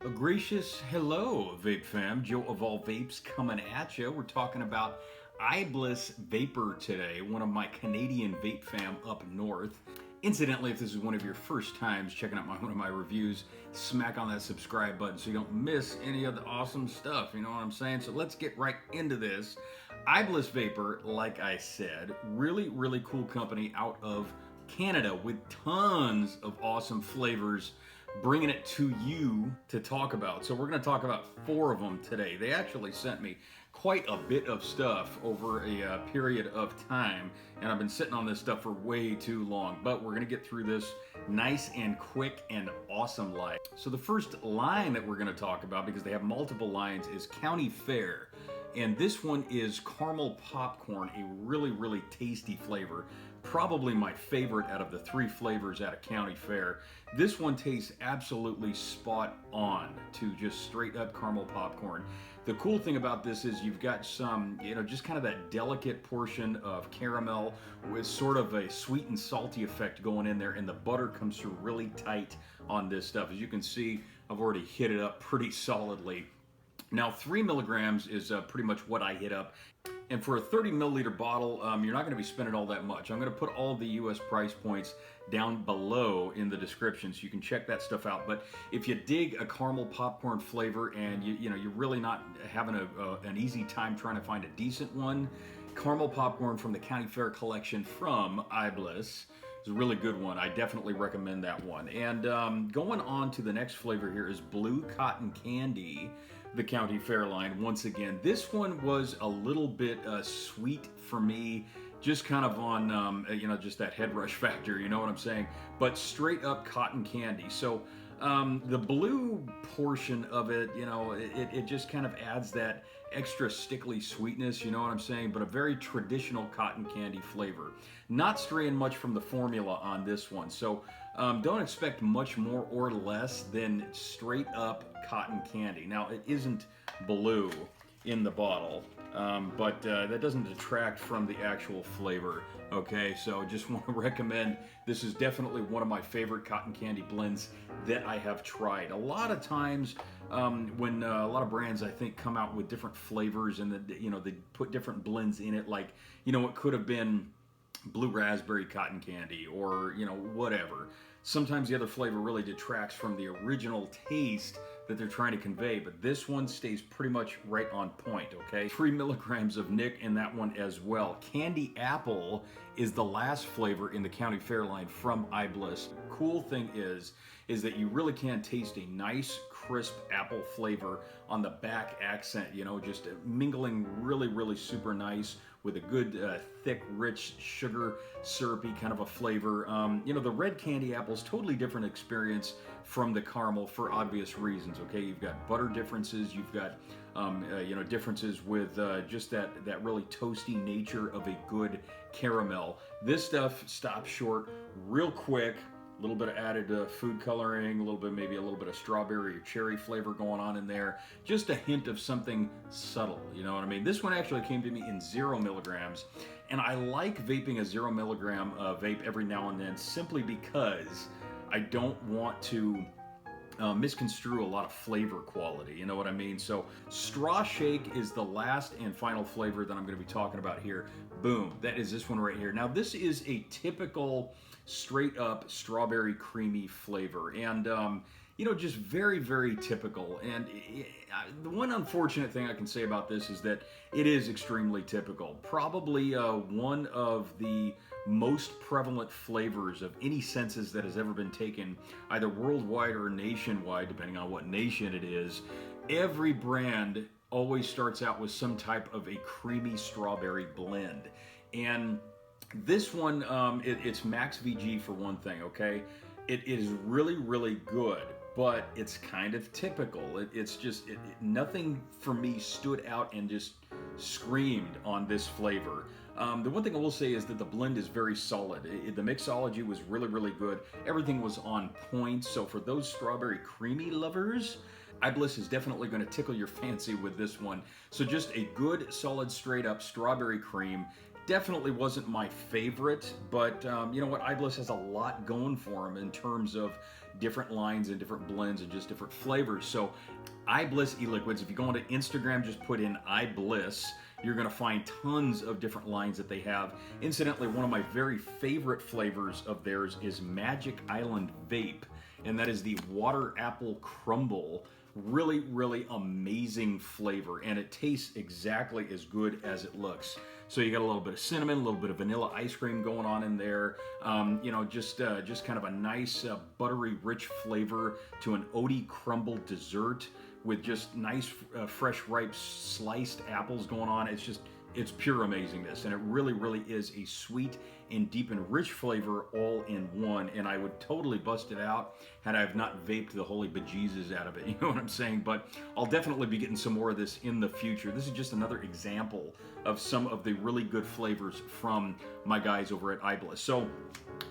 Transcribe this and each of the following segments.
A gracious hello, Vape fam. Joe of All Vapes coming at you. We're talking about Ibliss Vapor today, one of my Canadian vape fam up north. Incidentally, if this is one of your first times checking out one of my reviews, smack on that subscribe button so you don't miss any of the awesome stuff, you know what I'm saying? So let's get right into this. Ibliss Vapor, like I said, really cool company out of Canada with tons of awesome flavors, bringing it to you to talk about. So we're going to talk about 4 of them today. They actually sent me quite a bit of stuff over a period of time, and I've been sitting on this stuff for way too long, but we're going to get through this nice and quick and awesome like. So the first line that we're going to talk about, because they have multiple lines, is County Fair. And this one is caramel popcorn, a really tasty flavor. Probably my favorite out of the 3 flavors at a county fair. This one tastes absolutely spot on to just straight up caramel popcorn. The cool thing about this is you've got some, just kind of that delicate portion of caramel with sort of a sweet and salty effect going in there, and the butter comes through really tight on this stuff. As you can see, I've already hit it up pretty solidly. Now, 3 milligrams is pretty much what I hit up. And for a 30 milliliter bottle, you're not going to be spending all that much. I'm going to put all the US price points down below in the description so you can check that stuff out. But if you dig a caramel popcorn flavor and you're really not having an easy time trying to find a decent one, caramel popcorn from the County Fair collection from Ibliss is a really good one. I definitely recommend that one. And going on to the next flavor here is Blue Cotton Candy, the County Fair line. Once again, this one was a little bit sweet for me, just kind of on just that head rush factor, you know what I'm saying? But straight up cotton candy. So the blue portion of it, it just kind of adds that extra stickly sweetness, you know what I'm saying? But a very traditional cotton candy flavor. Not straying much from the formula on this one. So don't expect much more or less than straight up cotton candy. Now, it isn't blue in the bottle, but that doesn't detract from the actual flavor, okay? So just want to recommend, this is definitely one of my favorite cotton candy blends that I have tried. A lot of times when a lot of brands, I think, come out with different flavors and they put different blends in it, like, it could have been blue raspberry cotton candy or, whatever. Sometimes the other flavor really detracts from the original taste that they're trying to convey, but this one stays pretty much right on point, okay? 3 milligrams of Nick in that one as well. Candy Apple is the last flavor in the County Fair line from Ibliss. Cool thing is that you really can taste a nice, crisp apple flavor on the back accent, just mingling really super nice with a good, thick, rich, sugar, syrupy kind of a flavor. The red candy apple is totally different experience from the caramel for obvious reasons, okay? You've got butter differences, you've got, differences with just that really toasty nature of a good caramel. This stuff stops short real quick. A little bit of added food coloring, maybe a little bit of strawberry or cherry flavor going on in there. Just a hint of something subtle, you know what I mean? This one actually came to me in 0 milligrams, and I like vaping a 0 milligram vape every now and then simply because I don't want to misconstrue a lot of flavor quality, you know what I mean? So Straw Shake is the last and final flavor that I'm going to be talking about here. Boom, that is this one right here. Now this is a typical straight up strawberry creamy flavor, and just very typical. And the one unfortunate thing I can say about this is that it is extremely typical. Probably one of the most prevalent flavors of any census that has ever been taken, either worldwide or nationwide, depending on what nation it is. Every brand always starts out with some type of a creamy strawberry blend. And this one, it's max VG for one thing, okay? It is really good, but it's kind of typical. It's just, nothing for me stood out and just screamed on this flavor. The one thing I will say is that the blend is very solid. The mixology was really good. Everything was on point. So for those strawberry creamy lovers, Ibliss is definitely going to tickle your fancy with this one. So just a good, solid, straight up strawberry cream. Definitely wasn't my favorite, but you know what? Ibliss has a lot going for him in terms of different lines and different blends and just different flavors. So Ibliss e-liquids, if you go onto Instagram, just put in Ibliss, you're going to find tons of different lines that they have. Incidentally, one of my very favorite flavors of theirs is Magic Island Vape, and that is the water apple crumble. Really, really amazing flavor, and it tastes exactly as good as it looks. So you got a little bit of cinnamon, a little bit of vanilla ice cream going on in there. You know, just kind of a nice buttery, rich flavor to an oaty crumble dessert with just nice, fresh, ripe, sliced apples going on. It's pure amazingness, and it really, really is a sweet and deep and rich flavor all in one, and I would totally bust it out had I have not vaped the holy bejesus out of it, you know what I'm saying? But I'll definitely be getting some more of this in the future. This is just another example of some of the really good flavors from my guys over at Ibliss. So,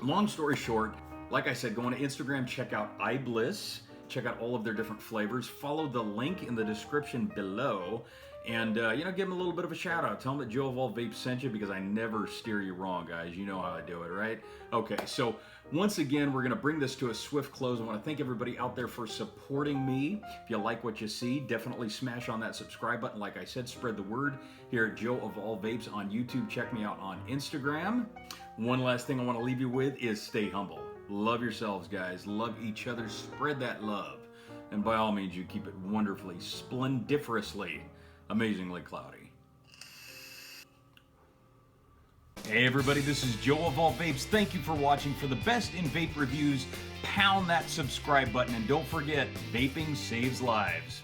long story short, like I said, go on to Instagram, check out Ibliss, check out all of their different flavors, follow the link in the description below, and you know, give them a little bit of a shout out. Tell them that Joe Of All Vapes sent you, because I never steer you wrong, guys. You know how I do it, right? Okay, so once again, we're going to bring this to a swift close. I want to thank everybody out there for supporting me. If you like what you see, definitely smash on that subscribe button. Like I said, spread the word here at Joe Of All Vapes on YouTube. Check me out on Instagram. One last thing I want to leave you with is stay humble. Love yourselves, guys. Love each other. Spread that love. And by all means, you keep it wonderfully, splendiferously, amazingly cloudy. Hey everybody, this is Joe Of All Vapes. Thank you for watching. For the best in vape reviews, pound that subscribe button, and don't forget, vaping saves lives.